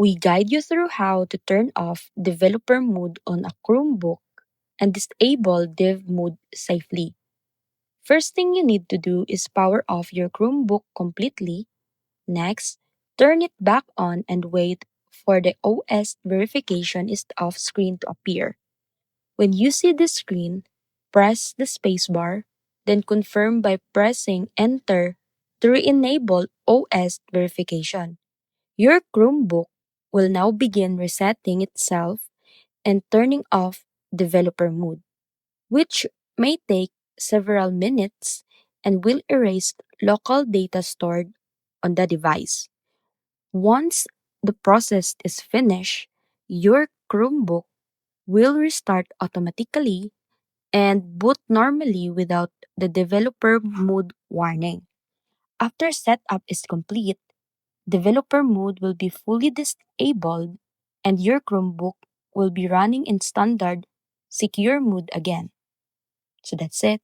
We guide you through how to turn off developer mode on a Chromebook and disable dev mode safely. First thing you need to do is power off your Chromebook completely. Next, turn it back on and wait for the OS verification is off screen to appear. When you see this screen, press the spacebar, then confirm by pressing enter to re-enable OS verification. Your Chromebook will now begin resetting itself and turning off developer mode, which may take several minutes and will erase local data stored on the device. Once the process is finished, your Chromebook will restart automatically and boot normally without the developer mode warning. After setup is complete, developer mode will be fully disabled and your Chromebook will be running in standard secure mode again. So that's it.